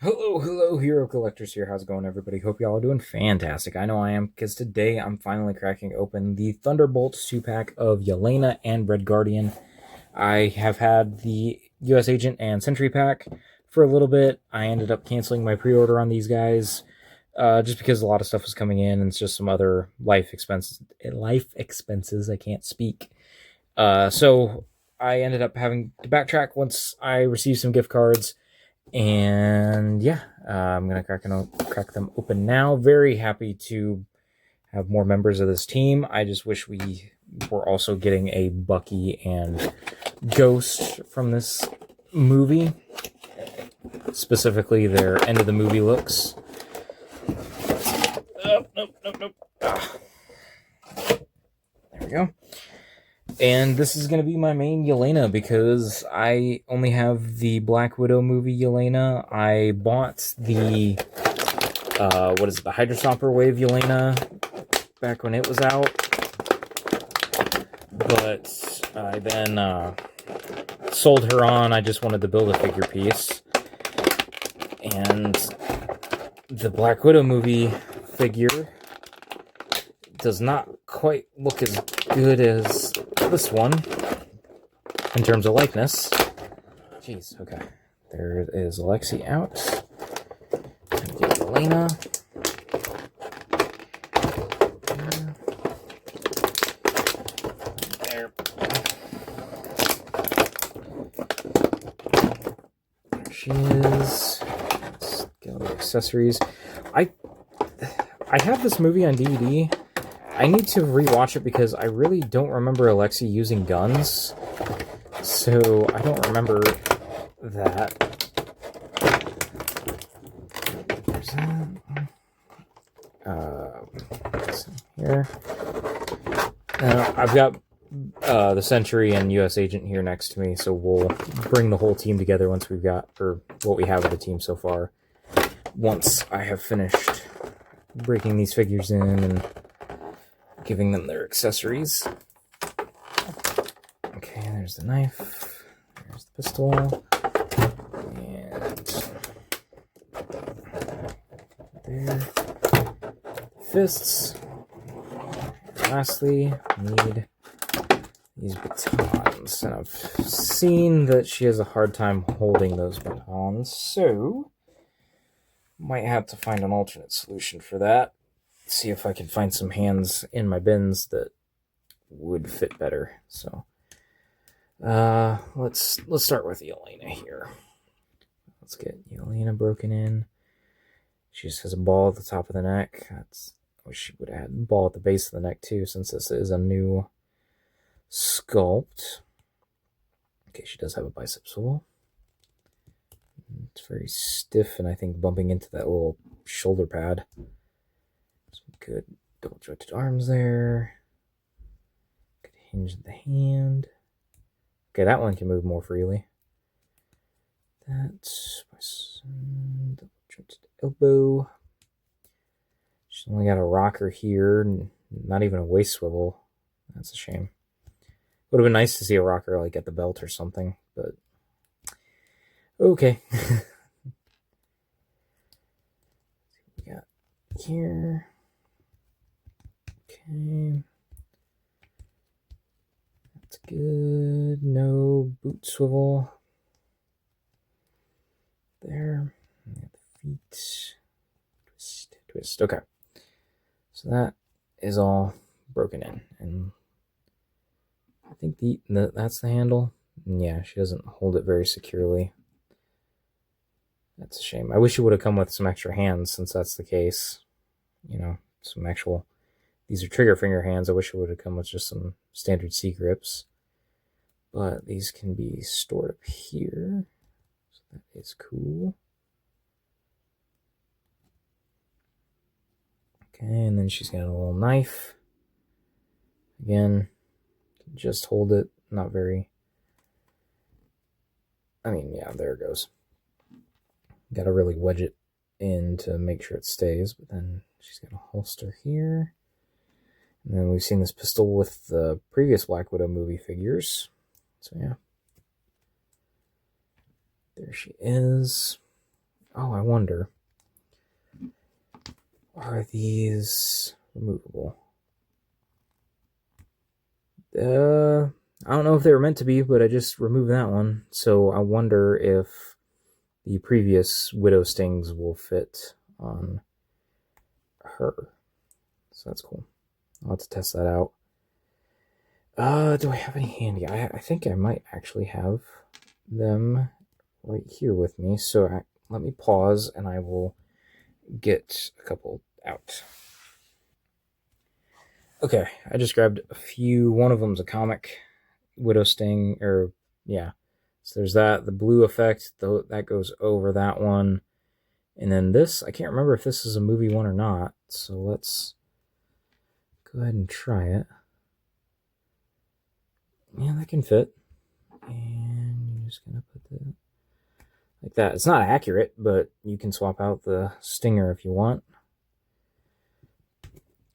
Hello, Hero Collectors here. How's it going, everybody? Hope y'all are doing fantastic. I know I am, because today I'm finally cracking open the Thunderbolts 2-pack of Yelena and Red Guardian. I have had the US Agent and Sentry pack for a little bit. I ended up canceling my pre-order on these guys, just because a lot of stuff was coming in, and it's just some other life expenses. I can't speak. So I ended up having to backtrack once I received some gift cards. And yeah, I'm gonna crack them open now. Very happy to have more members of this team. I just wish we were also getting a Bucky and Ghost from this movie, specifically their end of the movie looks. Oh, nope. There we go. And this is going to be my main Yelena, because I only have the Black Widow movie Yelena. I bought the, the Hydra Stomper Wave Yelena back when it was out. But I then sold her on. I just wanted to build a figure piece. And the Black Widow movie figure does not quite look as good as this one in terms of likeness. Jeez, okay. There is Alexi out. Gonna get Yelena. There. There she is. Let's get all the accessories. I have this movie on DVD. I need to rewatch it because I really don't remember Alexi using guns, so I don't remember that. There's that. Here. I've got the Sentry and US Agent here next to me, so we'll bring the whole team together once we've got, or what we have of the team so far, once I have finished breaking these figures in and giving them their accessories. Okay, there's the knife. There's the pistol. And there. Fists. Lastly, we need these batons. And I've seen that she has a hard time holding those batons, so might have to find an alternate solution for that. See if I can find some hands in my bins that would fit better. So let's start with Yelena here. Let's get Yelena broken in. She just has a ball at the top of the neck. I wish she would have had a ball at the base of the neck too, since this is a new sculpt. Okay, she does have a bicep swivel. It's very stiff, and I think bumping into that little shoulder pad. Some good double jointed arms there. Good hinge at the hand. Okay, that one can move more freely. That's double jointed elbow. She's only got a rocker here, not even a waist swivel. That's a shame. Would have been nice to see a rocker like at the belt or something, but okay. We got here. Okay. That's good. No boot swivel. There. And the feet. Twist. Okay. So that is all broken in. And I think that's the handle. And yeah, she doesn't hold it very securely. That's a shame. I wish it would have come with some extra hands, since that's the case. You know, some actual... These are trigger finger hands. I wish it would have come with just some standard C grips. But these can be stored up here. So that is cool. Okay, and then she's got a little knife. Again, just hold it. Not very... I mean, yeah, there it goes. Got to really wedge it in to make sure it stays. But then she's got a holster here. And then we've seen this pistol with the previous Black Widow movie figures. So yeah. There she is. Oh, I wonder. Are these removable? I don't know if they were meant to be, but I just removed that one. So I wonder if the previous Widow Stings will fit on her. So that's cool. I'll have to test that out. Do I have any handy? I think I might actually have them right here with me. So let me pause and I will get a couple out. Okay, I just grabbed a few. One of them's a comic Widow Sting, or yeah. So there's that. The blue effect, though, that goes over that one. And then this, I can't remember if this is a movie one or not. So let's go ahead and try it. Yeah, that can fit. And you're just going to put the like that. It's not accurate, but you can swap out the stinger if you want.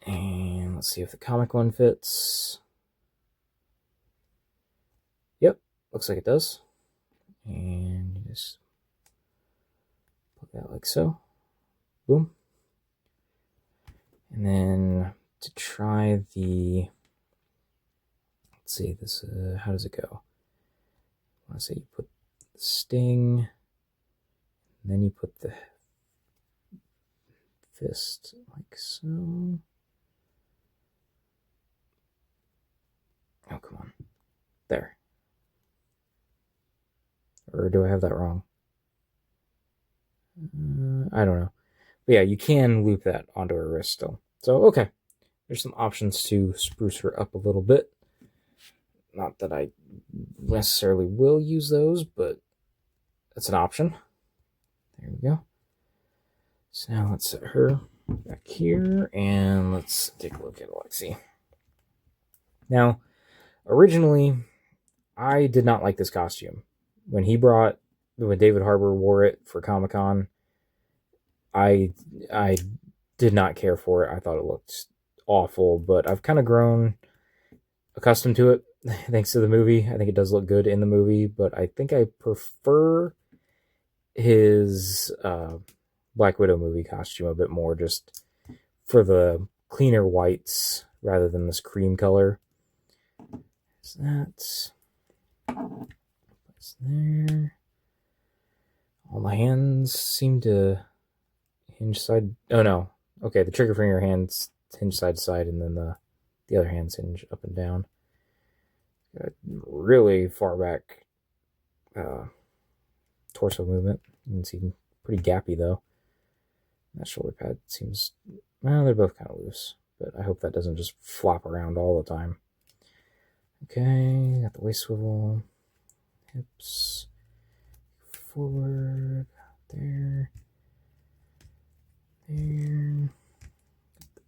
And let's see if the comic one fits. Yep, looks like it does. And you just put that like so. Boom. And then to try the, let's see, this, how does it go? Let's say you put the sting, and then you put the fist like so. Oh, come on. There. Or do I have that wrong? I don't know. But yeah, you can loop that onto her wrist still. So, okay. There's some options to spruce her up a little bit. Not that I necessarily will use those, but that's an option. There we go. So now let's set her back here, and let's take a look at Alexi. Now, originally, I did not like this costume. When David Harbour wore it for Comic-Con, I did not care for it. I thought it looked awful, but I've kind of grown accustomed to it thanks to the movie. I think it does look good in the movie, but I think I prefer his Black Widow movie costume a bit more, just for the cleaner whites rather than this cream color. So that's there. All my hands seem to hinge side. Oh no. Okay, the trigger finger hands hinge side to side, and then the other hands hinge up and down. Got really far back torso movement. You can see pretty gappy though. That shoulder pad seems, well, they're both kind of loose, but I hope that doesn't just flop around all the time. Okay, got the waist swivel, hips forward, there. The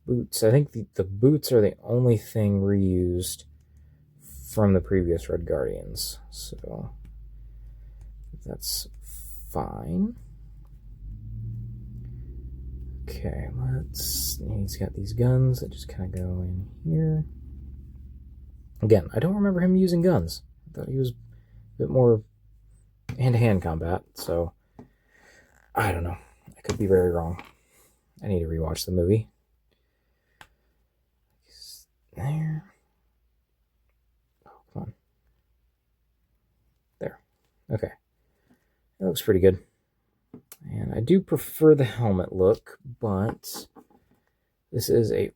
boots. I think the boots are the only thing reused from the previous Red Guardians, so that's fine. Okay, he's got these guns that just kind of go in here. Again, I don't remember him using guns. I thought he was a bit more hand-to-hand combat, so I don't know. I could be very wrong. I need to rewatch the movie. There. Oh, come on. There. Okay. That looks pretty good. And I do prefer the helmet look, but this is a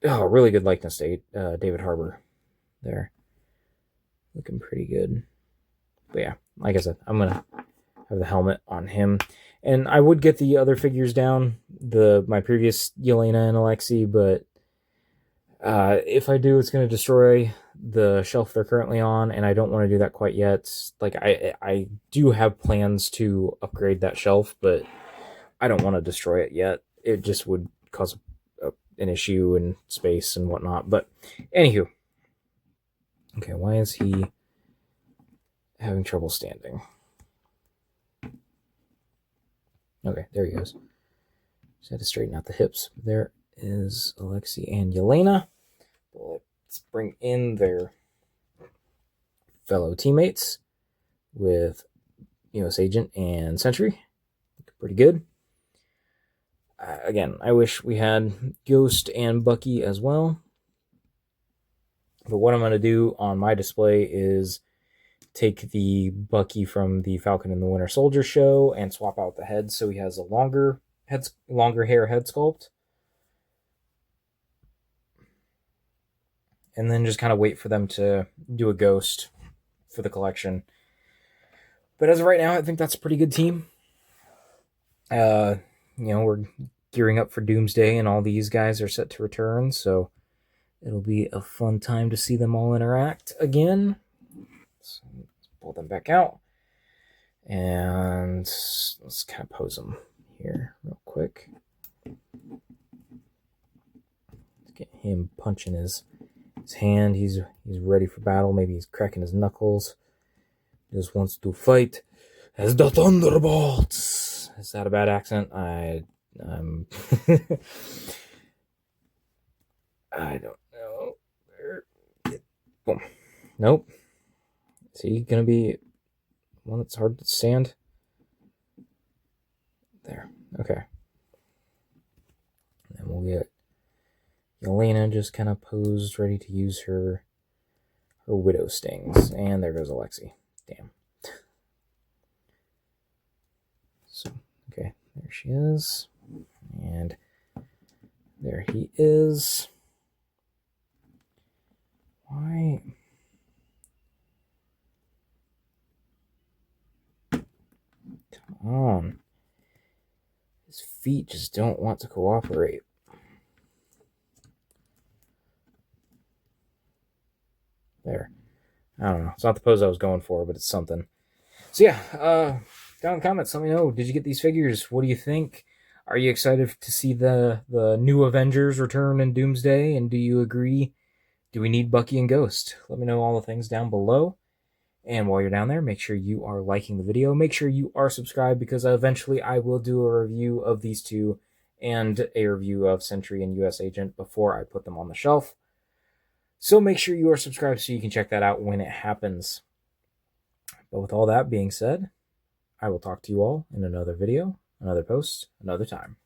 really good likeness to David Harbour there. Looking pretty good. But yeah, like I said, I'm going to have the helmet on him. And I would get the other figures down, my previous Yelena and Alexi, but if I do, it's going to destroy the shelf they're currently on, and I don't want to do that quite yet. Like, I do have plans to upgrade that shelf, but I don't want to destroy it yet. It just would cause an issue in space and whatnot. But anywho, okay, why is he having trouble standing? Okay, there he goes. Just had to straighten out the hips. There is Alexi and Yelena. Let's bring in their fellow teammates with US Agent and Sentry. pretty good. Again, I wish we had Ghost and Bucky as well. But what I'm going to do on my display is take the Bucky from the Falcon and the Winter Soldier show and swap out the head so he has a longer hair head sculpt. And then just kind of wait for them to do a Ghost for the collection. But as of right now, I think that's a pretty good team. We're gearing up for Doomsday, and all these guys are set to return, so it'll be a fun time to see them all interact again. So let's pull them back out, and let's kind of pose them here real quick. Let's get him punching his hand. He's ready for battle. Maybe he's cracking his knuckles. Just wants to fight as the Thunderbolts. Is that a bad accent? I don't know. Boom. Nope. Is he gonna be one that's hard to stand? There. Okay. And then we'll get Yelena just kind of posed, ready to use her widow stings. And there goes Alexi. Damn. So, okay, there she is. And there he is. Why? Come on. His feet just don't want to cooperate. There. I don't know. It's not the pose I was going for, but it's something. So yeah, down in the comments, let me know. Did you get these figures? What do you think? Are you excited to see the new Avengers return in Doomsday? And do you agree? Do we need Bucky and Ghost? Let me know all the things down below. And while you're down there, make sure you are liking the video. Make sure you are subscribed, because eventually I will do a review of these two and a review of Sentry and US Agent before I put them on the shelf. So make sure you are subscribed so you can check that out when it happens. But with all that being said, I will talk to you all in another video, another post, another time.